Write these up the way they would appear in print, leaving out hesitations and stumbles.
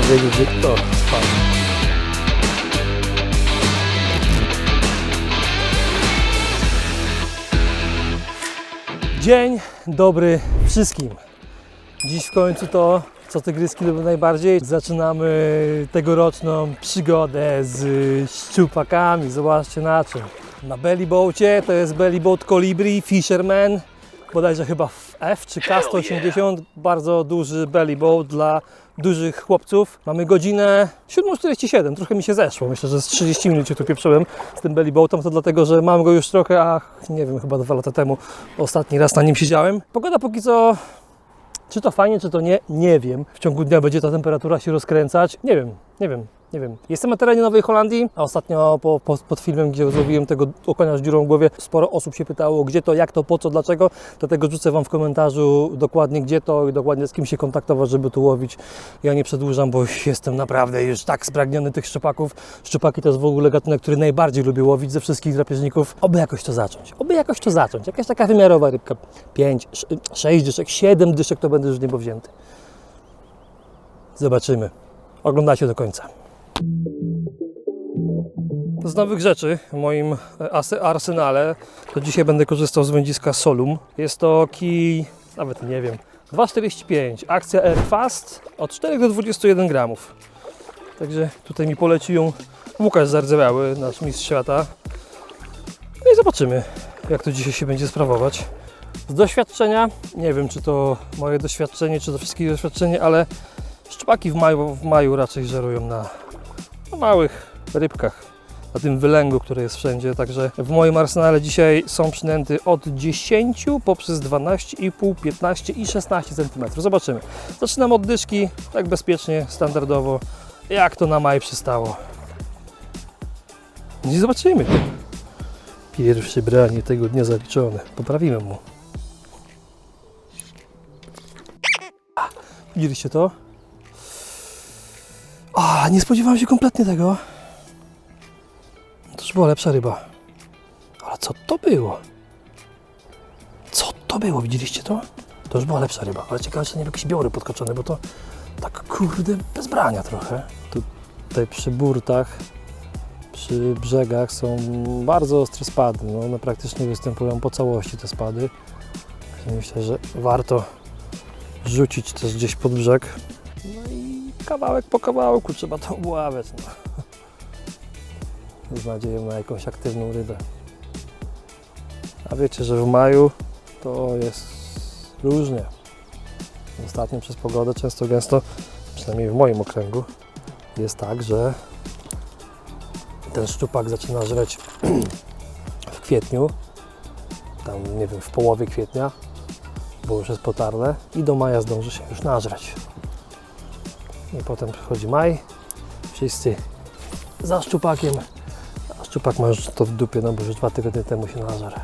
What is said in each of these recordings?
wiedzieć, że to fajnie. Dzień dobry wszystkim. Dziś w końcu to, co tygryski lubią najbardziej. Zaczynamy tegoroczną przygodę z szczupakami. Zobaczcie na czym. Na belly boacie, to jest belly boat Colibri Fisherman. Bodajże chyba w F czy K180. Bardzo duży belly boat dla dużych chłopców. Mamy godzinę 7:47, trochę mi się zeszło. Myślę, że z 30 minut się tu pieprzyłem z tym belly boatem. To dlatego, że mam go już trochę, a nie wiem, chyba 2 lata temu ostatni raz na nim siedziałem. Pogoda póki co, czy to fajnie, czy to nie wiem. W ciągu dnia będzie ta temperatura się rozkręcać. Nie wiem. Jestem na terenie Nowej Holandii, a ostatnio pod filmem, gdzie złowiłem tego okonia z dziurą w głowie, sporo osób się pytało, gdzie to, jak to, po co, dlaczego. Dlatego rzucę Wam w komentarzu dokładnie gdzie to i dokładnie z kim się kontaktować, żeby tu łowić. Ja nie przedłużam, bo jestem naprawdę już tak spragniony tych szczupaków. Szczupaki to jest w ogóle gatunek, który najbardziej lubię łowić ze wszystkich drapieżników. Oby jakoś to zacząć. Jakaś taka wymiarowa rybka. 5, 6 dyszek, 7 dyszek to będę już niebo wzięty. Zobaczymy. Oglądajcie do końca. Z nowych rzeczy w moim arsenale to dzisiaj będę korzystał z wędziska Solum. Jest to kij, nawet nie wiem, 2,45, akcja Air Fast od 4 do 21 gramów. Także tutaj mi poleci ją Łukasz Zardzewiały, nasz mistrz świata. No i zobaczymy, jak to dzisiaj się będzie sprawować. Z doświadczenia, nie wiem czy to moje doświadczenie, czy to wszystkich doświadczenie, ale szczupaki w maju raczej żerują na małych rybkach, na tym wylęgu, który jest wszędzie. Także w moim arsenale dzisiaj są przynęty od 10 poprzez 12,5, 15 i 16 cm. Zobaczymy. Zaczynam od dyszki, tak bezpiecznie, standardowo, jak to na maj przystało. I zobaczymy. Pierwsze branie tego dnia zaliczone. Poprawimy mu. Widzieliście to? Nie spodziewałem się kompletnie tego. To już była lepsza ryba. Ale co to było? Widzieliście to? To już była lepsza ryba. Ale ciekawe, czy nie był jakiś biały podkoczony, bo to tak kurde bez brania trochę. Tutaj przy burtach, przy brzegach są bardzo ostre spady. No, one praktycznie występują po całości te spady. Myślę, że warto rzucić też gdzieś pod brzeg. No i kawałek po kawałku trzeba to obławiać. No. Z nadzieją na jakąś aktywną rybę. A wiecie, że w maju to jest różnie. Ostatnio przez pogodę często gęsto, przynajmniej w moim okręgu, jest tak, że ten szczupak zaczyna żreć w kwietniu, tam nie wiem, w połowie kwietnia, bo już jest potarle i do maja zdąży się już nażreć. I potem przychodzi maj, wszyscy za szczupakiem, a szczupak ma już to w dupie, no bo już 2 tygodnie temu się nażarł.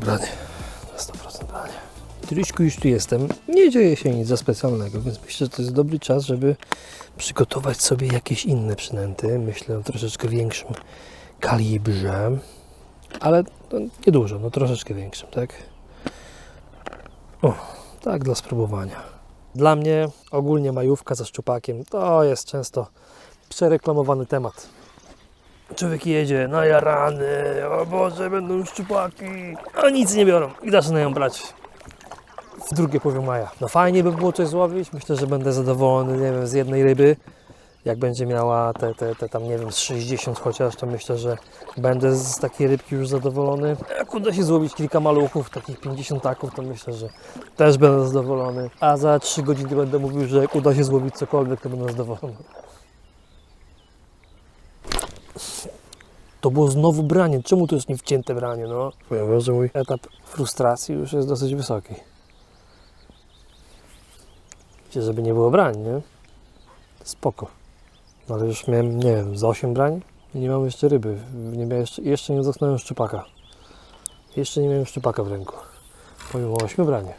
Branie, na 100% branie. Troszkę już tu jestem, nie dzieje się nic za specjalnego, więc myślę, że to jest dobry czas, żeby przygotować sobie jakieś inne przynęty. Myślę o troszeczkę większym kalibrze. Ale no, niedużo, no troszeczkę większym, tak? O, tak dla spróbowania. Dla mnie ogólnie majówka ze szczupakiem to jest często przereklamowany temat. Człowiek jedzie, no ja rany, o Boże, będą szczupaki, a nic nie biorą i zaczynają brać w drugie połowie maja. No fajnie by było coś złowić, myślę, że będę zadowolony, nie wiem, z jednej ryby. Jak będzie miała te tam, nie wiem, z 60 chociaż, to myślę, że będę z takiej rybki już zadowolony. Jak uda się złowić kilka maluchów, takich 50 taków, to myślę, że też będę zadowolony. A za 3 godziny będę mówił, że jak uda się złowić cokolwiek, to będę zadowolony. To było znowu branie. Czemu to jest niewcięte branie, no? Powiem, że mój etap frustracji już jest dosyć wysoki. Wiecie, żeby nie było brań, nie? Spoko. No ale już miałem, nie wiem, z 8 brań i nie mam jeszcze ryby. Jeszcze nie dotknąłem szczupaka. Jeszcze nie miałem szczupaka w ręku. Pomimo 8 branie.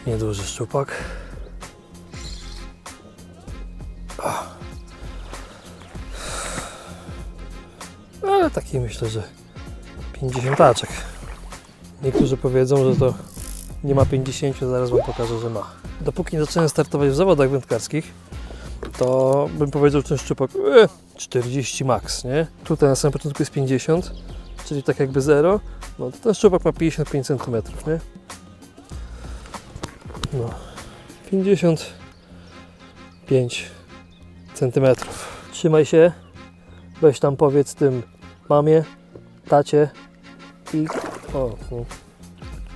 Nieduży szczupak. Ale taki myślę, że 50-taczek. Niektórzy powiedzą, że to nie ma 50, zaraz Wam pokażę, że ma. Dopóki nie zacząłem startować w zawodach wędkarskich, to bym powiedział, że ten szczupak 40 max, nie? Tutaj na samym początku jest 50, czyli tak jakby 0. No to ten szczupak ma 55 cm, nie? No, 55 cm. Trzymaj się, weź tam powiedz tym mamie, tacie i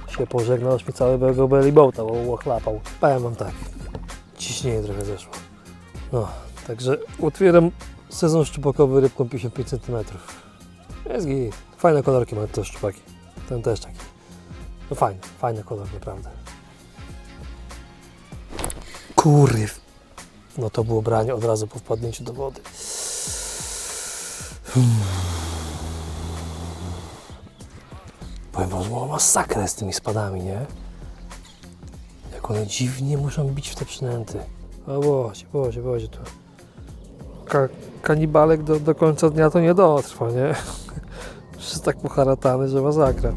się pożegnał, aż mi całego belly boata ochlapał. Powiem Wam tak, ciśnienie trochę zeszło. No, także otwieram sezon szczupakowy rybką 55 cm. Jest git. Fajne kolorki mają te szczupaki. Ten też taki. No fajny kolor naprawdę. Kurw. No to było branie od razu po wpadnięciu do wody. Powiem Wam, że ma masakrę z tymi spadami, nie? Jak one dziwnie muszą bić w te przynęty. O Boże, to kanibalek do końca dnia to nie dotrwa, nie? Już jest tak poharatany, że masakra.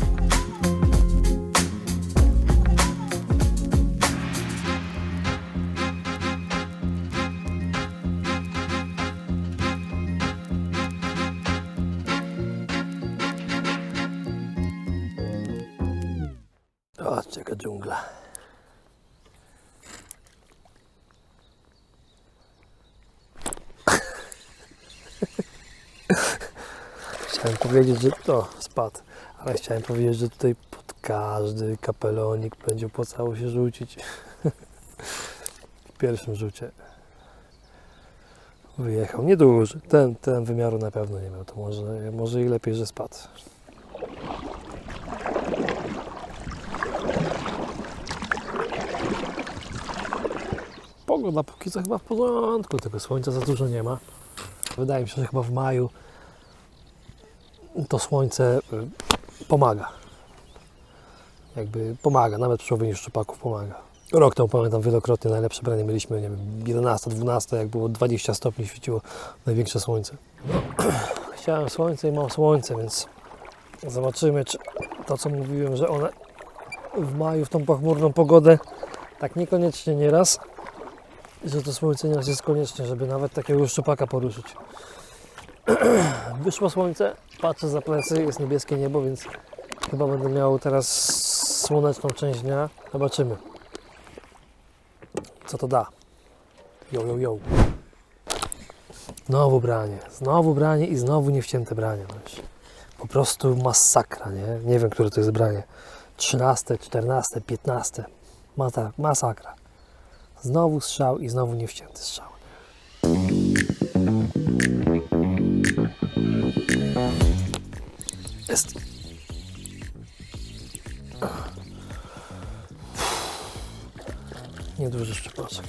Zobaczcie, jaka dżungla. Chciałem powiedzieć, że to spadł, ale chciałem powiedzieć, że tutaj pod każdy kapelonik będzie opłacało się rzucić. W pierwszym rzucie wyjechał nieduży. Ten wymiaru na pewno nie miał, to może i lepiej, że spadł. Pogoda póki co chyba w porządku, tego słońca za dużo nie ma. Wydaje mi się, że chyba w maju to słońce pomaga. Jakby pomaga, nawet przy łowieniu szczupaków pomaga. Rok temu pamiętam wielokrotnie najlepsze branie mieliśmy, nie wiem, 11, 12, jak było 20 stopni, świeciło największe słońce. Chciałem słońce i mam słońce, więc zobaczymy, czy to, co mówiłem, że one w maju w tą pochmurną pogodę, tak niekoniecznie nieraz, że to słońce nieraz jest konieczne, żeby nawet takiego szczupaka poruszyć. Wyszło słońce, patrzę za plecy, jest niebieskie niebo, więc chyba będę miał teraz słoneczną część dnia. Zobaczymy, co to da. Jo. Znowu branie i znowu niewcięte branie. Po prostu masakra, nie? Nie wiem, które to jest branie. 13, 14, 15. Masakra. Znowu strzał i znowu niewcięty strzał. Jest. Nieduży szczupaczek.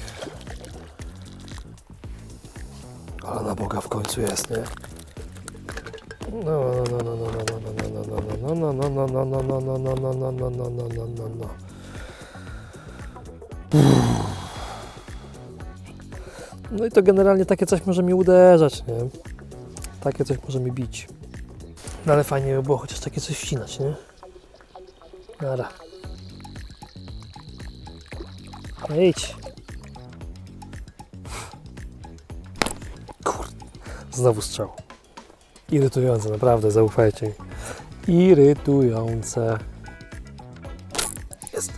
Ale na Boga w końcu jest, nie? No. No i to generalnie takie coś może mi uderzać, nie? Takie coś może mi bić. No ale fajnie by było chociaż takie coś wcinać, nie? Nara. No idź. Kurde. Znowu strzał. Irytujące, naprawdę, zaufajcie mi. Irytujące. Jest.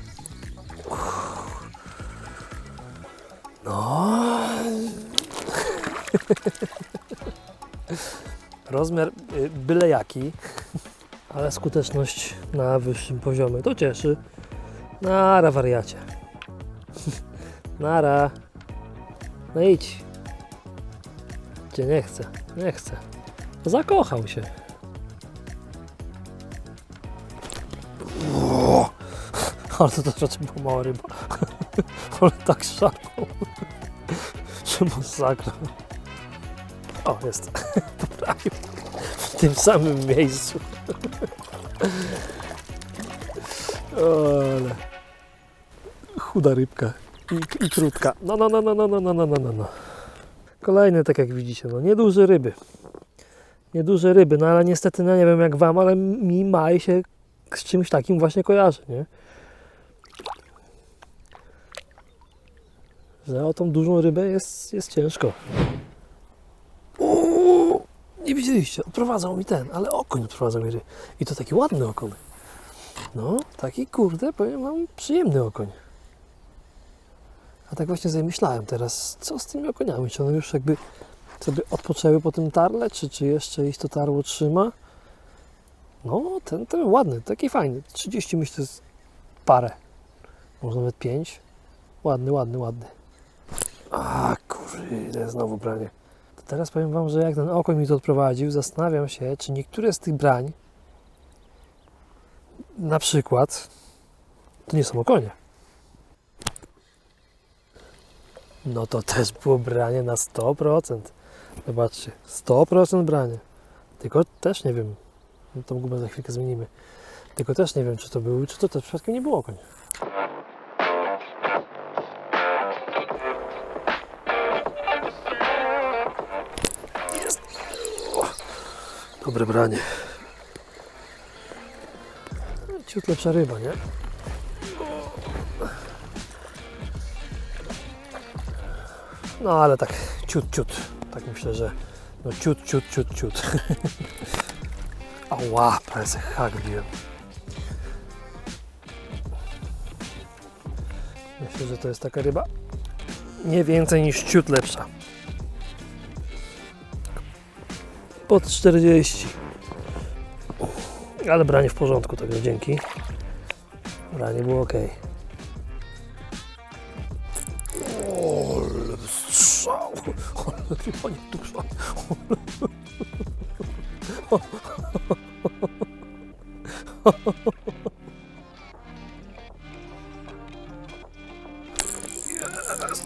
No. Rozmiar byle jaki, ale skuteczność na wyższym poziomie. To cieszy. Nara, wariacie. Nara. No idź. Cię nie chcę. Zakochał się. Ale to raczej była mała ryba. Ale tak szarpał. Że masakra. O, jest. Poprawił. W tym samym miejscu. Ale chuda rybka i krótka. No. Kolejny, tak jak widzicie, no nieduże ryby. Nieduże ryby, no ale niestety, no nie wiem jak wam, ale mi maj się z czymś takim właśnie kojarzy, nie? Że o tą dużą rybę jest ciężko. Uuu, nie widzieliście, odprowadzał mi ten, ale okoń odprowadzał mi ryby. I to taki ładny okoń. No, taki kurde, powiem wam, przyjemny okoń. A tak właśnie sobie myślałem teraz, co z tymi okoniami? Czy one już jakby sobie odpoczęły po tym tarle, czy jeszcze ich to tarło trzyma? No, ten ładny, taki fajny. 30 myślę jest parę. Może nawet 5. Ładny. A kurde, znowu branie. To teraz powiem wam, że jak ten okoń mi to odprowadził, zastanawiam się, czy niektóre z tych brań, na przykład, to nie są okonie. No to też było branie na 100%. Zobaczcie, 100% branie. Tylko też nie wiem, no tą gumę za chwilkę zmienimy. Tylko też nie wiem, czy to był, czy to też przypadkiem nie było okoń. Jest! O, dobre branie. Ciut lepsza ryba, nie? No ale tak ciut. Tak myślę, że no ciut. Ała, prawie sobie hak biłem. Myślę, że to jest taka ryba nie więcej niż ciut lepsza. Pod 40. Ale branie w porządku, także dzięki. Branie było ok. Ale strzał! Ale ryba nie duża. Jest.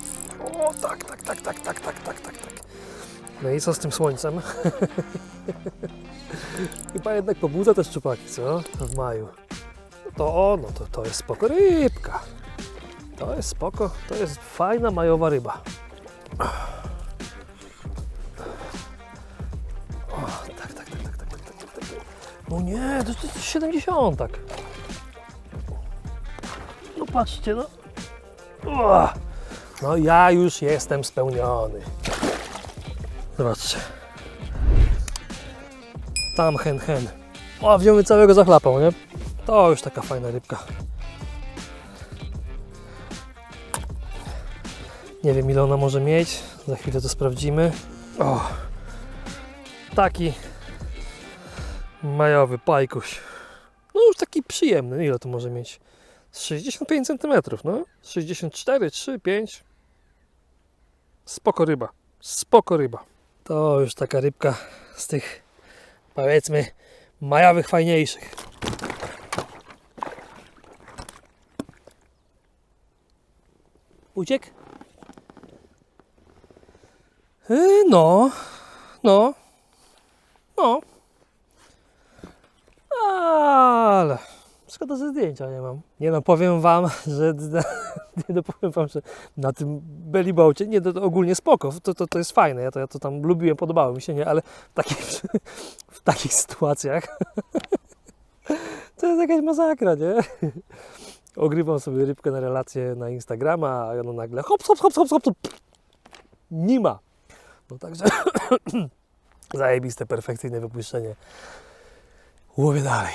O, tak. No i co z tym słońcem? Chyba jednak pobudza te szczupaki, co? W maju. To jest spoko rybka. To jest spoko, to jest fajna majowa ryba. O, tak. No nie, to jest 70 tak. No patrzcie, no. O, no ja już jestem spełniony. Zobaczcie. Tam hen. O, wziął mi całego zachlapał, nie? To już taka fajna rybka. Nie wiem, ile ona może mieć. Za chwilę to sprawdzimy. O, taki majowy pajkuś. No już taki przyjemny. Ile to może mieć? 65 cm, no. 64, 3, 5. Spoko ryba. To już taka rybka z tych, powiedzmy, majowych fajniejszych. Uciekł? No. Ale szkoda, że zdjęcia nie mam. Nie no, powiem wam, że na tym bellyboacie, nie, to ogólnie spoko, to jest fajne, ja to tam lubiłem, podobało mi się, nie, ale w takich sytuacjach to jest jakaś masakra, nie? Ogrywam sobie rybkę na relację na Instagrama, a ona nagle hop, nie ma. No także zajebiste, perfekcyjne wypuszczenie. Łowię dalej.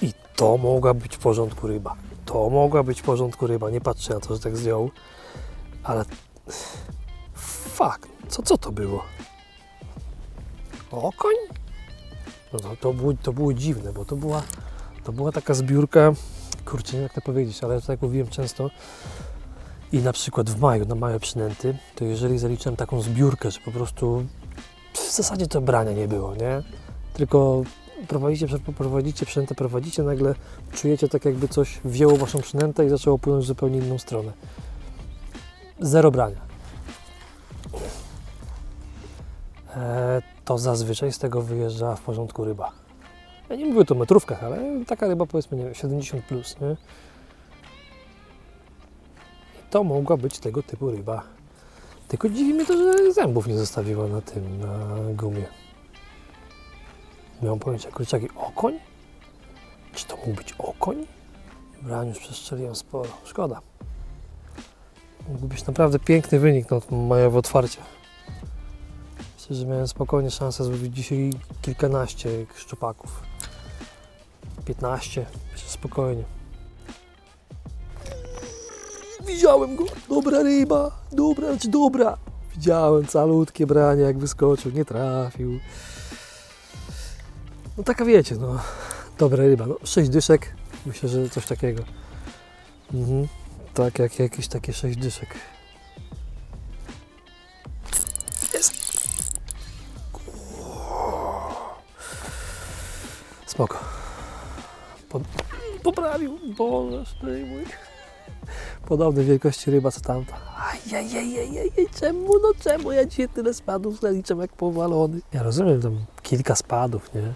I to mogła być w porządku ryba. Nie patrzę na to, że tak zdjął. Ale fuck, co to było? Okoń? No to było dziwne, bo to była taka zbiórka, kurczę, nie wiem jak to powiedzieć, ale tak jak mówiłem często i na przykład w maju, na małe przynęty, to jeżeli zaliczyłem taką zbiórkę, że po prostu w zasadzie to brania nie było, nie? tylko prowadzicie przynętę, nagle czujecie tak, jakby coś wzięło waszą przynętę i zaczęło płynąć w zupełnie inną stronę. Zero brania. To zazwyczaj z tego wyjeżdża w porządku ryba. Ja nie mówię tu o metrówkach, ale taka ryba, powiedzmy, nie wiem, 70 plus, nie? I to mogła być tego typu ryba. Tylko dziwi mnie to, że zębów nie zostawiła na gumie. Miałem pojęcie, kurczaki, okoń? Czy to mógł być okoń? Braniu, już przestrzeliłem sporo. Szkoda. Mógł być naprawdę piękny wynik na majowe otwarcie. Myślę, że miałem spokojnie szansę złowić dzisiaj kilkanaście szczupaków. 15, myślę, spokojnie. Widziałem go! Dobra ryba! Dobra! Widziałem calutkie branie, jak wyskoczył, nie trafił. No taka wiecie, no. Dobra ryba, no 6 dyszek. Myślę, że coś takiego. Tak, jak jakieś takie 6 dyszek. Jest! Spoko. Poprawił, Boże mój. Podobnej wielkości ryba co tamta. Czemu ja dzisiaj tyle spadów zaliczam jak powalony? Ja rozumiem, tam kilka spadów, nie?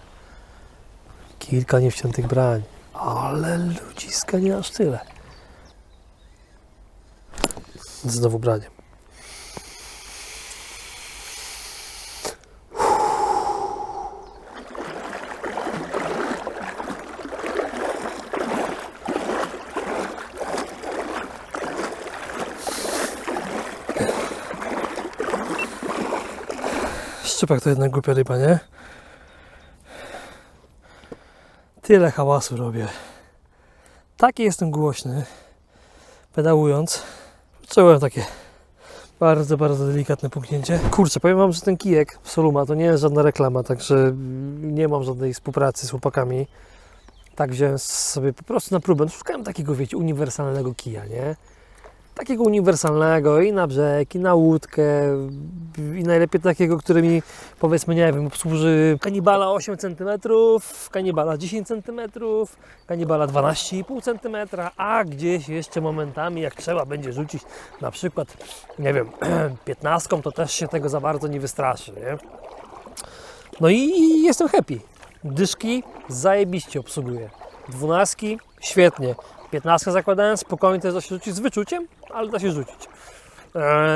Kilka niewciętych brań. Ale ludziska nie aż tyle. Znowu branie. Szczupak to jednak głupia ryba, nie? Tyle hałasu robię. Taki jestem głośny. Pedałując. Czułem takie bardzo delikatne puknięcie. Kurczę, powiem wam, że ten kijek Soluma to nie jest żadna reklama, także nie mam żadnej współpracy z chłopakami. Tak wziąłem sobie po prostu na próbę. Szukałem takiego, wiecie, uniwersalnego kija, nie? Takiego uniwersalnego i na brzeg, i na łódkę, i najlepiej takiego, który mi, powiedzmy, nie wiem, obsłuży kanibala 8 cm, kanibala 10 cm, kanibala 12,5 cm, a gdzieś jeszcze momentami, jak trzeba będzie rzucić na przykład, nie wiem, 15, to też się tego za bardzo nie wystraszy, nie? No i jestem happy. Dyszki zajebiście obsługuję. 12 świetnie. 15 zakładałem, spokojnie też da się rzucić z wyczuciem, ale da się rzucić.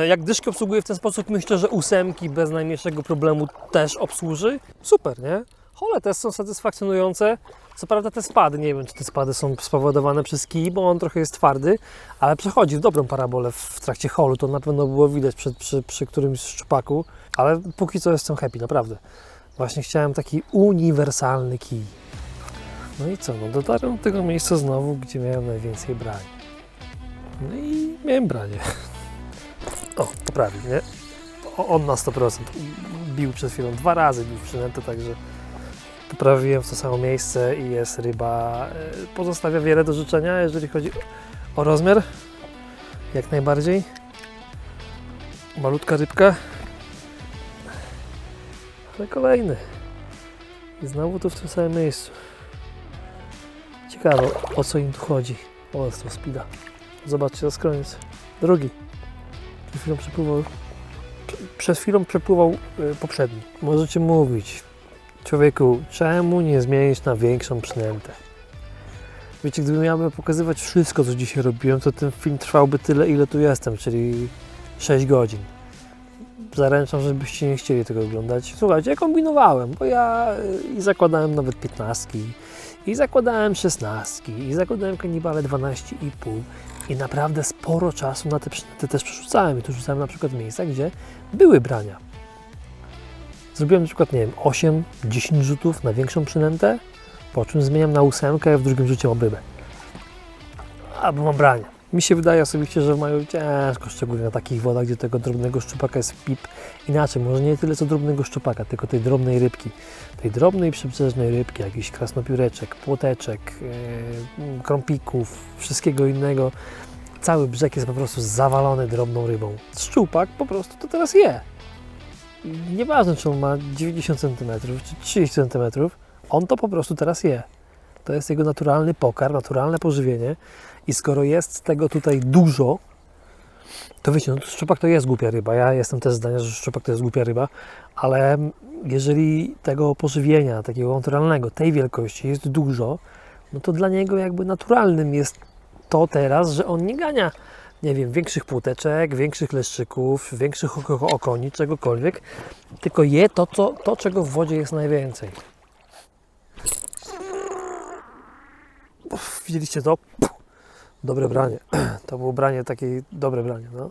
Jak dyszki obsługuję w ten sposób, myślę, że 8 bez najmniejszego problemu też obsłuży. Super, nie? Hole też są satysfakcjonujące. Co prawda te spady, nie wiem, czy te spady są spowodowane przez kij, bo on trochę jest twardy, ale przechodzi w dobrą parabolę w trakcie holu. To na pewno było widać przy którymś szczupaku, ale póki co jestem happy, naprawdę. Właśnie chciałem taki uniwersalny kij. No i co, no dotarłem do tego miejsca znowu, gdzie miałem najwięcej brań. No i miałem branie. O, poprawił, nie? On na 100%. Bił przed chwilą 2 razy, bił przynętę, także poprawiłem w to samo miejsce i jest ryba. Pozostawia wiele do życzenia, jeżeli chodzi o rozmiar. Jak najbardziej. Malutka rybka. Ale kolejny. I znowu tu w tym samym miejscu. Ciekawe, o co im tu chodzi. O, z tą speeda. Zobaczcie, na skroniec. Drugi. Przed chwilą przepływał poprzedni. Możecie mówić, człowieku, czemu nie zmienić na większą przynętę? Wiecie, gdybym miał pokazywać wszystko, co dzisiaj robiłem, to ten film trwałby tyle, ile tu jestem, czyli 6 godzin. Zaręczam, żebyście nie chcieli tego oglądać. Słuchajcie, ja kombinowałem, bo ja i zakładałem nawet 15, i zakładałem 16, i zakładałem kanibale 12,5 i naprawdę sporo czasu na te przynęty też przerzucałem. I tu rzucałem na przykład w miejscach, gdzie były brania. Zrobiłem na przykład, nie wiem, 8-10 rzutów na większą przynętę, po czym zmieniam na 8, a w drugim rzucie mam rybę. Albo mam brania. Mi się wydaje osobiście, że w maju ciężko, szczególnie na takich wodach, gdzie tego drobnego szczupaka jest pip. Inaczej, może nie tyle co drobnego szczupaka, tylko tej drobnej rybki. Tej drobnej przybrzeżnej rybki, jakiś krasnopióreczek, płoteczek, krąpików, wszystkiego innego. Cały brzeg jest po prostu zawalony drobną rybą. Szczupak po prostu to teraz je. nieważne czy on ma 90 cm czy 30 cm, on to po prostu teraz je. To jest jego naturalny pokarm, naturalne pożywienie i skoro jest tego tutaj dużo, to wiecie, no szczupak to jest głupia ryba. Ja jestem też zdania, że szczupak to jest głupia ryba, ale jeżeli tego pożywienia, takiego naturalnego, tej wielkości jest dużo, no to dla niego jakby naturalnym jest to teraz, że on nie gania, nie wiem, większych płoteczek, większych leszczyków, większych okoni, czegokolwiek, tylko je to, czego w wodzie jest najwięcej. Widzieliście to? Dobre branie. To było branie, takie dobre branie, no.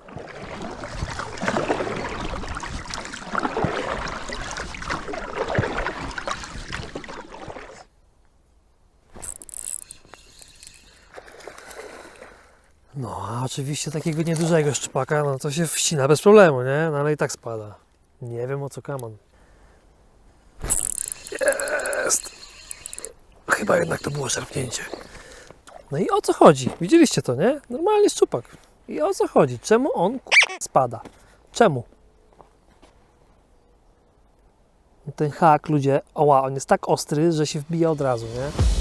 No, a oczywiście takiego niedużego szczupaka, no to się wcina bez problemu, nie? No ale i tak spada. Nie wiem, o co kaman. Jest! Chyba jednak to było szarpnięcie. No i o co chodzi? Widzieliście to, nie? Normalnie szczupak. I o co chodzi? Czemu on spada? Czemu? Ten hak, ludzie, oła, on jest tak ostry, że się wbija od razu, nie?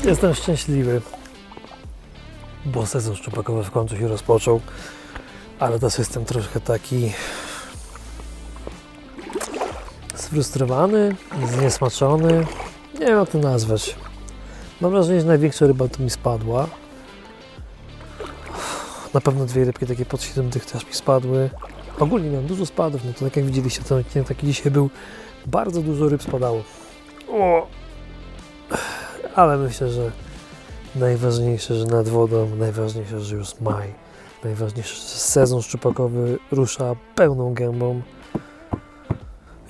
Jestem szczęśliwy, bo sezon szczupakowy w końcu się rozpoczął, ale też jestem troszkę taki sfrustrowany, zniesmaczony. Nie wiem, jak to nazwać. Mam wrażenie, że największa ryba to mi spadła. Na pewno 2 rybki takie pod 7 dych też mi spadły. Ogólnie miałem dużo spadów, no to tak jak widzieliście, ten odcinek taki dzisiaj był. Bardzo dużo ryb spadało. O! Ale myślę, że najważniejsze, że nad wodą, najważniejsze, że już maj, najważniejsze, że sezon szczupakowy rusza pełną gębą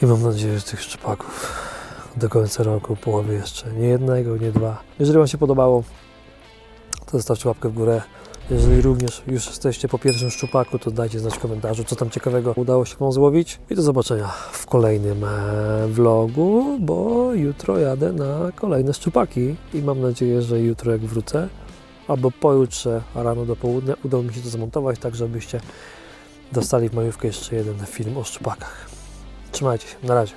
i mam nadzieję, że tych szczupaków do końca roku połowy jeszcze nie jednego, nie 2. Jeżeli Wam się podobało, to zostawcie łapkę w górę. Jeżeli również już jesteście po pierwszym szczupaku, to dajcie znać w komentarzu, co tam ciekawego udało się Wam złowić. I do zobaczenia w kolejnym vlogu, bo jutro jadę na kolejne szczupaki i mam nadzieję, że jutro jak wrócę, albo pojutrze rano do południa udało mi się to zamontować, tak żebyście dostali w majówkę jeszcze jeden film o szczupakach. Trzymajcie się, na razie.